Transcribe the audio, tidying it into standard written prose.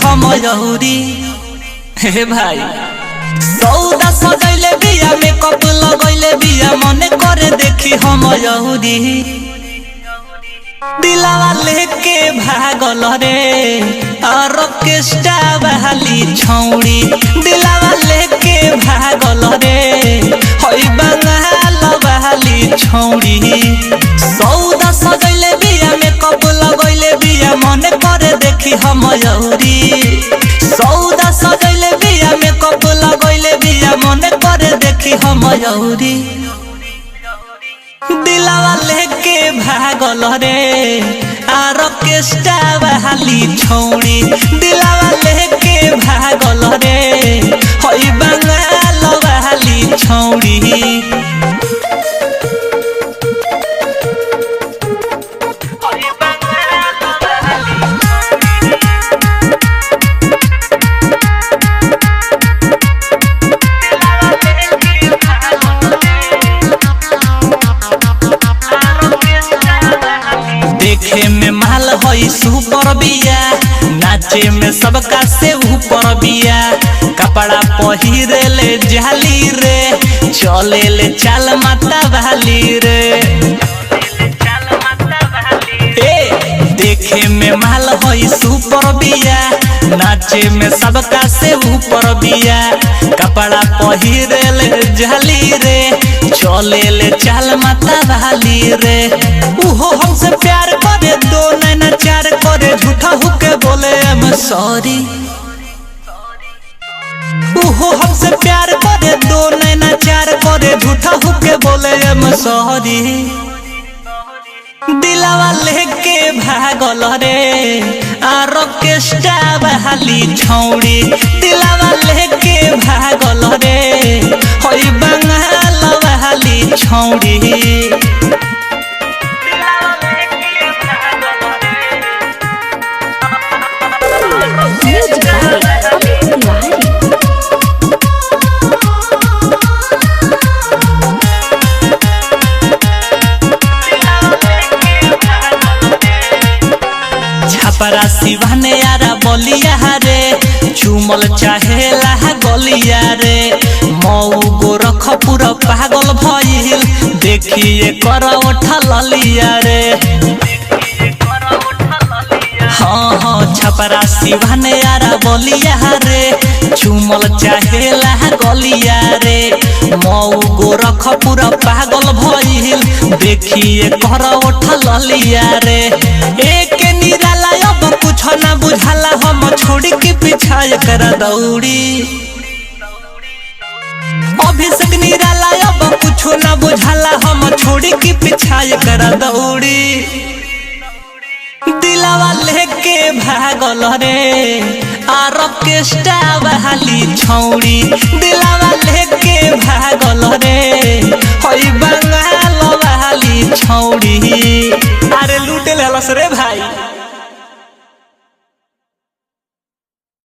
हम जहुरी हे भाई सौदा सजैले बिया मेकअप लगैले बिया मने करे देखी हम जहुरी दिलावा लेके भागल रे ऑर्केस्ट्रा बहाली छौड़ी दिलावा लेके भागल रे होई बंगाल बहाली छौड़ी सौदा सजैले बिया मेकअप लगैले बिया मने करे देखी हम जहुरी सौदा सजैले बिया मेकअप लगैले बिया मने करे देखी हम जहुरी दिलावा लेके भागल रे ऑर्केस्ट्रा बहाली छौड़ी दिलावा लेके भागल रे होई बंगाल बहाली छौड़ी देखे में माल हई सुपर बिया नाचे में सबका से ऊपर बिया कपड़ा पहिरे ले जाली रे चले ले चाल माता भाली रे देखे में माल हई सुपर बिया नाचे में सबका से ऊपर बिया कपड़ा पहिरे ले जाली रे चले ले चाल माता भाली रे उहो हमसे प्यार करे दो नैना चार करे झूठा होके बोले I'm sorry उहो हमसे प्यार करे दो नैना चार करे झूठा होके बोले I'm sorry दिलावा लेके भागल रे ऑर्केस्ट्रा बहाली छौड़ी दिलावा लेके भागल रे होई बंगाल बहाली छौड़ी छपरा सिवाने यारा बलिया रे चुमल चाहेला गलिया रे मऊ गोरखपुर पागल भइल देखिए कर उठा ललिया रे हाँ हाँ छपरा सिवाने यारा बलिया रे चुमल चाहेला गलिया रे मऊ गोरखपुर पागल भइल देखिए कर उठा ललिया रे एक निराला अब कुछ ना बुझाला हम छोड़ी के पीछा कर दौड़ी अभिषेक निराला अब कुछ ना बुझाला हम छोड़ी के पीछा कर दौड़ी दिलावा लेके भागल रे ऑर्केस्ट्रा बहाली छौड़ी दिलावा लेके भागल रे होई बंगाल बहाली छौड़ी अरे लूटे लेलस रे भाई।